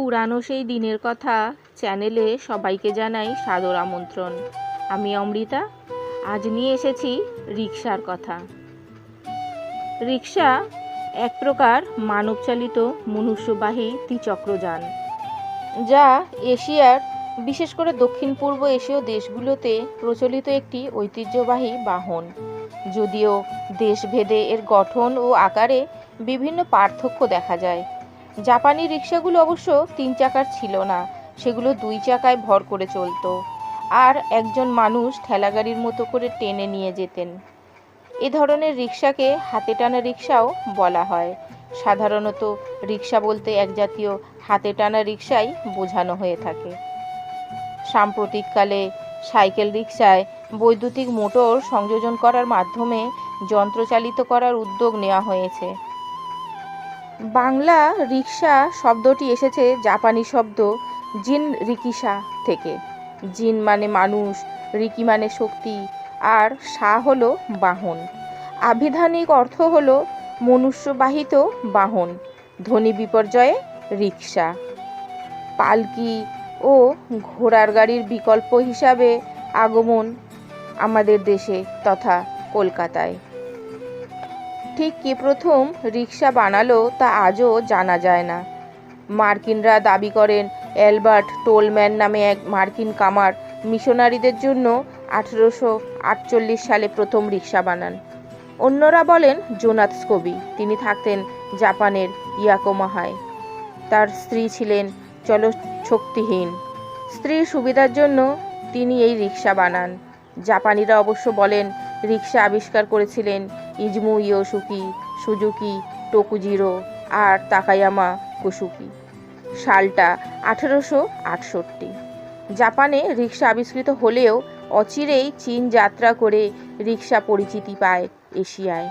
পুরানো সেই দিনের কথা চ্যানেলে সবাইকে জানাই সাদর আমন্ত্রণ। আমি অমৃতা। আজ নিয়ে এসেছি রিকশার কথা। রিকশা এক প্রকার মানবচালিত মনুষ্যবাহী ত্রিচক্রযান, যা এশিয়ার বিশেষ করে দক্ষিণ পূর্ব এশীয় দেশগুলোতে প্রচলিত একটি ঐতিহ্যবাহী বাহন। যদিও দেশভেদে এর গঠন ও আকারে বিভিন্ন পার্থক্য দেখা যায়। জাপানি রিকশাগুলো অবশ্য 3 চাকার ছিল না, সেগুলো 2 চাকায় ভর করে চলতো, আর একজন মানুষ ঠেলাগাড়ির মতো করে টেনে নিয়ে যেতেন। এ ধরনের রিকশাকে হাতে টানা রিকশাও বলা হয়। সাধারণত রিকশা বলতে এক জাতীয় হাতে টানা রিকশাই বোঝানো হয়ে থাকে। সাম্প্রতিককালে সাইকেল রিকশায় বৈদ্যুতিক মোটর সংযোজন করার মাধ্যমে যন্ত্রচালিত করার উদ্যোগ নেওয়া হয়েছে। বাংলা রিকশা শব্দটি এসেছে জাপানি শব্দ জিন রিকিশা থেকে। জিন মানে মানুষ, রিকি মানে শক্তি, আর সা হলো বাহন। আভিধানিক অর্থ হলো মনুষ্যবাহিত বাহন। ধ্বনি বিপর্যয়ে রিকশা। পালকি ও ঘোড়ার গাড়ির বিকল্প হিসাবে আগমন আমাদের দেশে তথা কলকাতায়। ঠিক কে প্রথম রিকশা বানালো তা আজও জানা যায় না। মার্কিনরা দাবি করেন অ্যালবার্ট টোলম্যান নামে এক মার্কিন কামার মিশনারিদের জন্য 1848 সালে প্রথম রিকশা বানান। অন্যরা বলেন জোনাথ স্কোবি, তিনি থাকতেন জাপানের ইয়াকোমাহায়। তার স্ত্রী ছিলেন চলশক্তিহীন। স্ত্রীর সুবিধার জন্য তিনি এই রিকশা বানান। জাপানিরা অবশ্য বলেন রিকশা আবিষ্কার করেছিলেন ইজমু ইয়োসুকি, সুজুকি, টোকুজিরো আর তাকায়ামা কোসুকি। সালটা 1868। জাপানে রিকশা আবিষ্কৃত হলেও অচিরেই চীন যাত্রা করে রিকশা পরিচিতি পায় এশিয়ায়।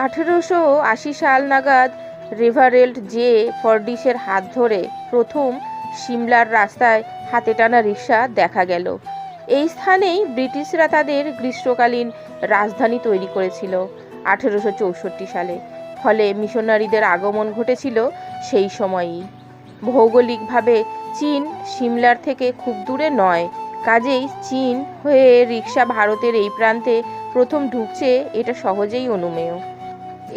1880 সাল নাগাদ রেভারেল্ড জে ফর্ডিসের হাত ধরে প্রথম সিমলার রাস্তায় হাতে টানা রিকশা দেখা গেল। এই স্থানেই ব্রিটিশরা তাদের গ্রীষ্মকালীন রাজধানী তৈরি করেছিল 1864 সালে। ফলে মিশনারিদের আগমন ঘটেছিল সেই সময়ই। ভৌগোলিকভাবে চীন সিমলার থেকে খুব দূরে নয়, কাজেই চীন হয়ে রিকশা ভারতের এই প্রান্তে প্রথম ঢুকছে এটা সহজেই অনুমেয়।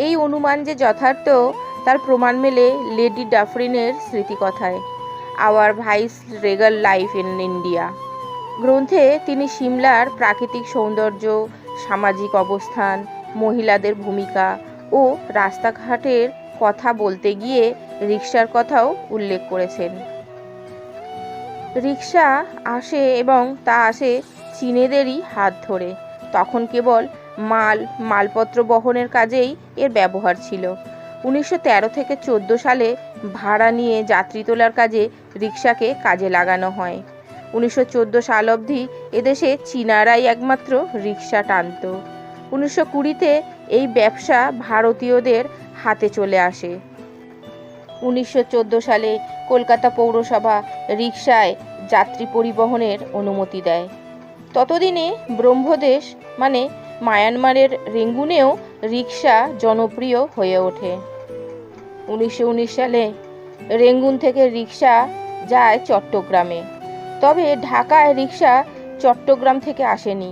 এই অনুমান যে যথার্থ তার প্রমাণ মেলে লেডি ডাফরিনের স্মৃতিকথায় our viceregal life in India গ্রন্থে তিনি সিমলার প্রাকৃতিক সৌন্দর্য, সামাজিক অবস্থান, মহিলাদের ভূমিকা ও রাস্তাঘাটের কথা বলতে গিয়ে রিকশার কথাও উল্লেখ করেছেন। রিকশা আসে এবং তা আসে চীনেদেরই হাত ধরে। তখন কেবল মালপত্র বহনের কাজেই এর ব্যবহার ছিল। 1913 থেকে 14 সালে ভাড়া নিয়ে যাত্রী তোলার কাজে রিকশাকে কাজে লাগানো হয়। 1914 সাল অবধি এদেশে চীনারাই একমাত্র রিকশা টানত। 1920-তে এই ব্যবসা ভারতীয়দের হাতে চলে আসে। 1914 সালে কলকাতা পৌরসভা রিকশায় যাত্রী পরিবহনের অনুমতি দেয়। ততদিনে ব্রহ্মদেশ মানে মায়ানমারের রেঙ্গুনেও রিকশা জনপ্রিয় হয়ে ওঠে। 1919 সালে রেঙ্গুন থেকে রিকশা যায় চট্টগ্রামে। তবে ঢাকায় রিকশা চট্টগ্রাম থেকে আসেনি,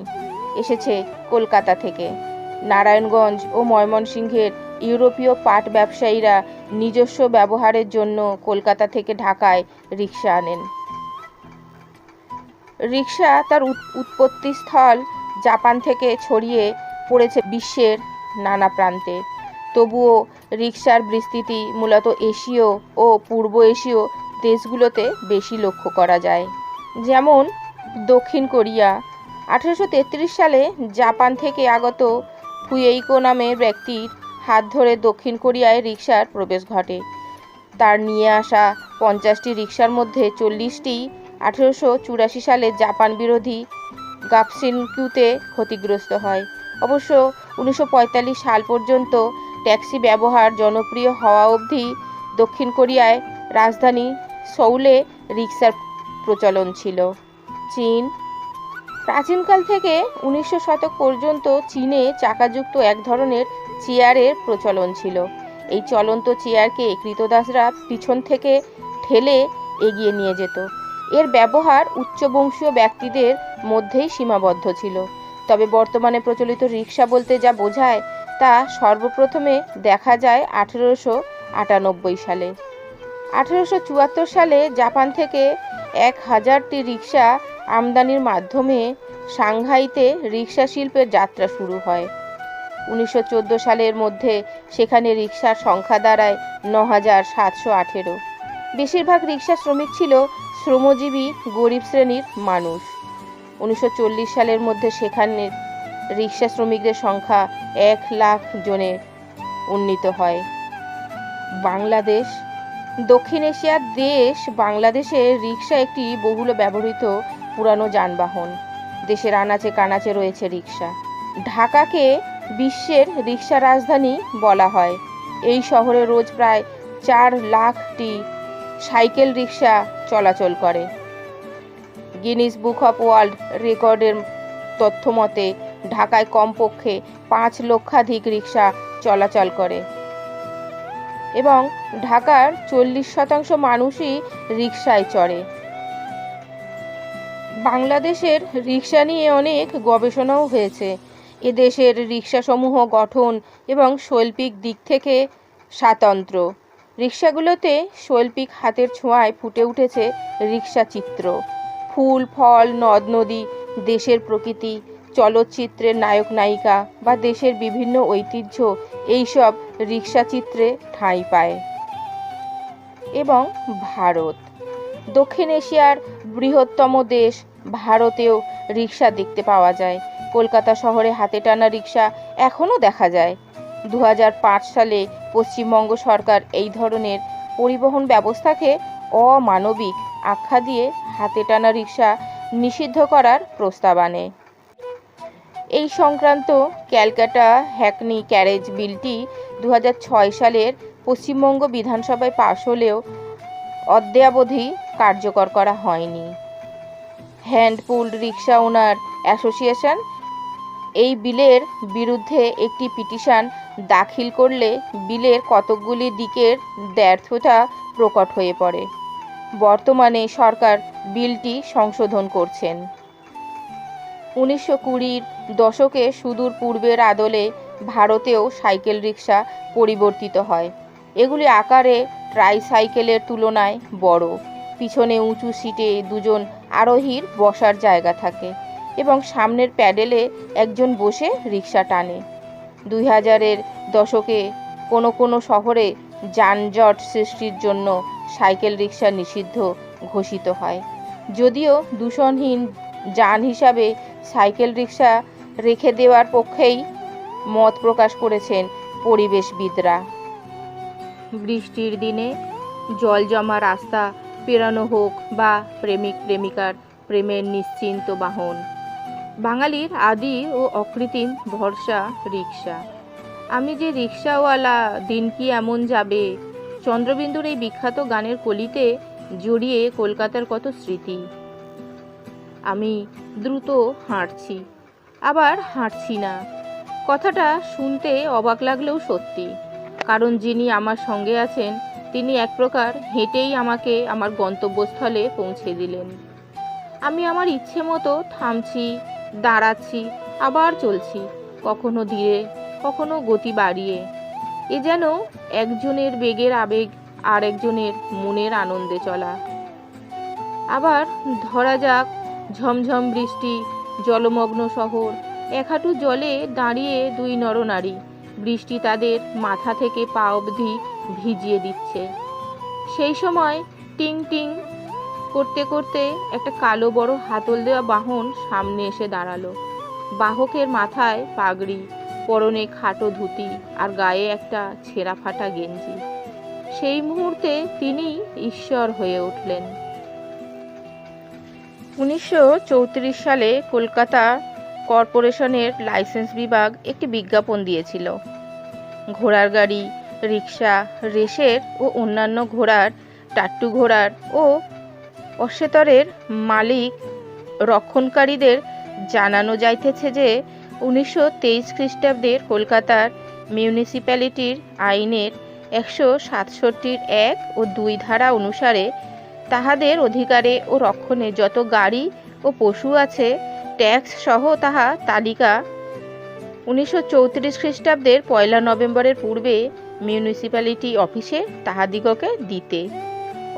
এসেছে কলকাতা থেকে। নারায়ণগঞ্জ ও ময়মনসিংহের ইউরোপীয় পাট ব্যবসায়ীরা নিজস্ব ব্যবহারের জন্য কলকাতা থেকে ঢাকায় রিকশা আনেন। রিকশা তার উৎপত্তিস্থল জাপান থেকে ছড়িয়ে পড়েছে বিশ্বের নানা প্রান্তে। তবুও রিকশার বিস্তৃতি মূলত এশীয় ও পূর্ব এশীয় দেশগুলোতে বেশি লক্ষ্য করা যায়। যেমন দক্ষিণ কোরিয়া। 1833 সালে জাপান থেকে আগত ফুয়েইকো নামের ব্যক্তির হাত ধরে দক্ষিণ কোরিয়ায় রিকশার প্রবেশ ঘটে। তার নিয়ে আসা 50টি রিকশার মধ্যে 40টি 1884 সালে জাপান বিরোধী গাপসিনকিউতে ক্ষতিগ্রস্ত হয়। অবশ্য 1945 সাল পর্যন্ত ট্যাক্সি ব্যবহার জনপ্রিয় হওয়া অবধি দক্ষিণ কোরিয়ায় রাজধানী সৌলে রিকশার প্রচলন ছিল। চীন। প্রাচীনকাল থেকে 19 শতক পর্যন্ত চীনে চাকাযুক্ত এক ধরনের চেয়ারের প্রচলন ছিল। এই চলন্ত চেয়ারকে কৃতদাসরা পিছন থেকে ঠেলে এগিয়ে নিয়ে যেত। এর ব্যবহার উচ্চবংশীয় ব্যক্তিদের মধ্যেই সীমাবদ্ধ ছিল। তবে বর্তমানে প্রচলিত রিক্সা বলতে যা বোঝায় তা সর্বপ্রথমে দেখা যায় 1898 সালে। 1874 সালে জাপান থেকে 1000টি রিক্সা আমদানির মাধ্যমে সাংহাইতে রিক্সা শিল্পের যাত্রা শুরু হয়। 1914 সালের মধ্যে সেখানে রিক্সার সংখ্যা দাঁড়ায় 9718। বেশিরভাগ রিক্সা শ্রমিক ছিল শ্রমজীবী গরিব শ্রেণীর মানুষ। 1940 সালের মধ্যে সেখানে রিক্সা শ্রমিকদের সংখ্যা 1 লাখ জনে উন্নীত হয়। বাংলাদেশ। দক্ষিণ এশিয়ার দেশ বাংলাদেশে রিক্সা একটি বহুল ব্যবহৃত পুরানো যানবাহন। দেশের আনাচে কানাচে রয়েছে রিক্সা। ঢাকাকে বিশ্বের রিক্সা রাজধানী বলা হয়। এই শহরে রোজ প্রায় 4 লাখটি সাইকেল রিক্সা চলাচল করে। গিনিস বুক অফ ওয়ার্ল্ড রেকর্ডের তথ্য মতে ঢাকায় কমপক্ষে 5 লক্ষাধিক রিক্সা চলাচল করে এবং ঢাকার 40% মানুষই রিক্সায় চড়ে। বাংলাদেশের রিক্সা নিয়ে অনেক গবেষণাও হয়েছে। এদেশের রিক্সাসমূহ গঠন এবং শৈল্পিক দিক থেকে স্বতন্ত্র। রিক্সাগুলোতে শৈল্পিক হাতের ছোঁয়ায় ফুটে উঠেছে রিক্সা চিত্র। ফুল, ফল, নদ নদী, দেশের প্রকৃতি, চলচ্চিত্রের নায়ক নায়িকা বা দেশের বিভিন্ন ঐতিহ্য এইসব রিক্সা চিত্রে ঠাঁই পায়। এবং ভারত। দক্ষিণ এশিয়ার বৃহত্তম দেশ ভারতেও রিক্সা দেখতে পাওয়া যায়। কলকাতা শহরে হাতে টানা রিক্সা এখনও দেখা যায়। 2005 সালে পশ্চিমবঙ্গ সরকার এই ধরনের পরিবহন ব্যবস্থাকে অমানবিক আখ্যা দিয়ে হাতে টানা রিক্সা নিষিদ্ধ করার প্রস্তাব আনে। এই সংক্রান্ত ক্যালকাটা হ্যাকনি ক্যারেজ বিলটি 2006 সালের পশ্চিমবঙ্গ বিধানসভায় পাশ হলেও অদ্যাবধি কার্যকর করা হয়নি। হ্যান্ড পুলড রিক্সা ওনার অ্যাসোসিয়েশন এই বিলের বিরুদ্ধে একটি পিটিশন দাখিল করলে বিলের কতকগুলি দিকের ব্যর্থতা প্রকট হয়ে পড়ে। বর্তমানে সরকার বিলটি সংশোধন করছেন। 1920-র দশকে সুদূর পূর্বের আদলে ভারতেও সাইকেল রিক্সা পরিবর্তিত হয়। এগুলি আকারে ট্রাইসাইকেলের তুলনায় বড়। পিছনে উঁচু সিটে দুজন আরোহীর বসার জায়গা থাকে এবং সামনের প্যাডেলে একজন বসে রিক্সা টানে। 2000-এর দশকে কোনো কোনো শহরে যানজট সৃষ্টির জন্য সাইকেল রিক্সা নিষিদ্ধ ঘোষিত হয়। যদিও দূষণহীন যান হিসাবে সাইকেল রিক্সা রেখে দেওয়ার পক্ষেই মত প্রকাশ করেছেন পরিবেশবিদরা। বৃষ্টির দিনে জল জমা রাস্তা পেরানো হোক বা প্রেমিক প্রেমিকার প্রেমের নিশ্চিন্ত বাহন। বাঙালির আদি ও অকৃত্রিম ভরসা রিক্সা। আমি যে রিক্সাওয়ালা, দিন কি এমন যাবে। চন্দ্রবিন্দুর এই বিখ্যাত গানের কলিতে জড়িয়ে কলকাতার কত স্মৃতি। আমি দ্রুত হাঁটছি, আবার হাঁটছি না। কথাটা শুনতে অবাক লাগলেও সত্যি, কারণ যিনি আমার সঙ্গে আছেন তিনি এক প্রকার হেঁটেই আমাকে আমার গন্তব্যস্থলে পৌঁছে দিলেন। আমি আমার ইচ্ছে মতো থামছি, দাঁড়াচ্ছি, আবার চলছি, কখনো ধীরে, কখনো গতি বাড়িয়ে। এ যেন একজনের বেগের আবেগ আর একজনের মনের আনন্দে চলা। আবার ধরা যাক ঝমঝম বৃষ্টি, জলমগ্ন শহর, এক হাঁটু জলে দাঁড়িয়ে দুই নরনারী। বৃষ্টি তাদের মাথা থেকে পা অবধি ভিজিয়ে দিচ্ছে। সেই সময় টিং টিং করতে করতে একটা কালো বড় হাতল দেওয়া বাহন সামনে এসে দাঁড়ালো। বাহকের মাথায় পাগড়ি, পরনে খাটো ধুতি আর গায়ে একটা ছেঁড়া ফাটা গেঞ্জি। সেই মুহূর্তে তিনি ঈশ্বর হয়ে উঠলেন। 1934 সালে কলকাতা কর্পোরেশনের লাইসেন্স বিভাগ একটি বিজ্ঞাপন দিয়েছিল। ঘোড়ার গাড়ি, রিক্সা, রেসের ও অন্যান্য ঘোড়ার, টাট্টু ঘোড়ার ও অশ্বেতরের মালিক রক্ষণকারীদের জানানো যাইতেছে যে 1923 খ্রিস্টাব্দের কলকাতার মিউনিসিপ্যালিটির আইনের 167(1) ও 2 ধারা অনুসারে তাহাদের অধিকারে ও রক্ষণে যত গাড়ি ও পশু আছে ট্যাক্স সহ তাহা তালিকা 1934 খ্রিস্টাব্দের 1 নভেম্বরের পূর্বে মিউনিসিপ্যালিটি অফিসে তাহাদিগকে দিতে।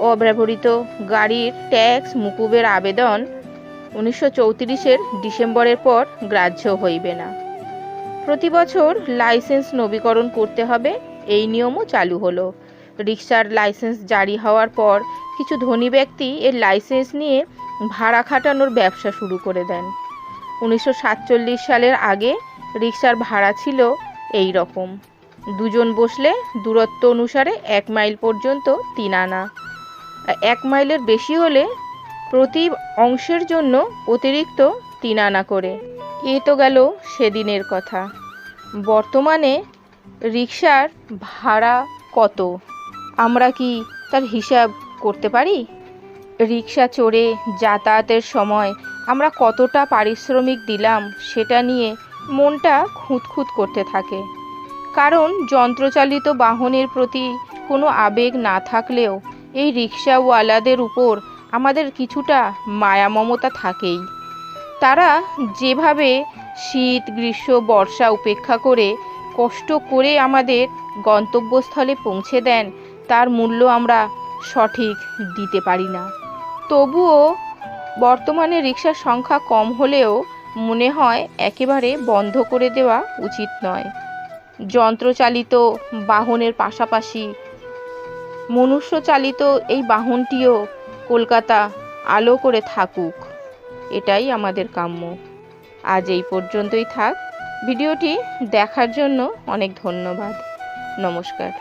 অব্যবহৃত গাড়ির ট্যাক্স মুকুবের আবেদন 1934 ডিসেম্বরের পর গ্রাহ্য হইবে না। প্রতি বছর লাইসেন্স নবীকরণ করতে হবে, এই নিয়মও চালু হলো। রিক্সার লাইসেন্স জারি হওয়ার পর কিছু ধনী ব্যক্তি এর লাইসেন্স নিয়ে ভাড়া খাটানোর ব্যবসা শুরু করে দেন। 1947 সালের আগে রিক্সার ভাড়া ছিল এই রকম: 2 জন বসলে দূরত্ব অনুসারে 1 মাইল পর্যন্ত 3 আনা, 1 মাইলের বেশি হলে প্রতি অংশের জন্য অতিরিক্ত 3 আনা করে। এ তো গেল সেদিনের কথা। বর্তমানে রিক্সার ভাড়া কত আমরা কি তার হিসাব করতে পারি? রিক্সা চড়ে যাতায়াতের সময় আমরা কতটা পারিশ্রমিক দিলাম সেটা নিয়ে মনটা খুঁতখুত করতে থাকে। কারণ যন্ত্রচালিত বাহনের প্রতি কোনো আবেগ না থাকলেও এই রিক্সাওয়ালাদের উপর আমাদের কিছুটা মায়া মমতা থাকেই। তারা যেভাবে শীত, গ্রীষ্ম, বর্ষা উপেক্ষা করে কষ্ট করে আমাদের গন্তব্যস্থলে পৌঁছে দেন, তার মূল্য আমরা সঠিক দিতে পারি না। তবুও বর্তমানে রিক্সার সংখ্যা কম হলেও মনে হয় একেবারে বন্ধ করে দেওয়া উচিত নয়। যন্ত্রচালিত বাহনের পাশাপাশি মনুষ্যচালিত এই বাহনটিও কলকাতা আলো করে থাকুক, এটাই আমাদের কাম্য। আজ এই পর্যন্তই থাক। ভিডিওটি দেখার জন্য অনেক ধন্যবাদ। নমস্কার।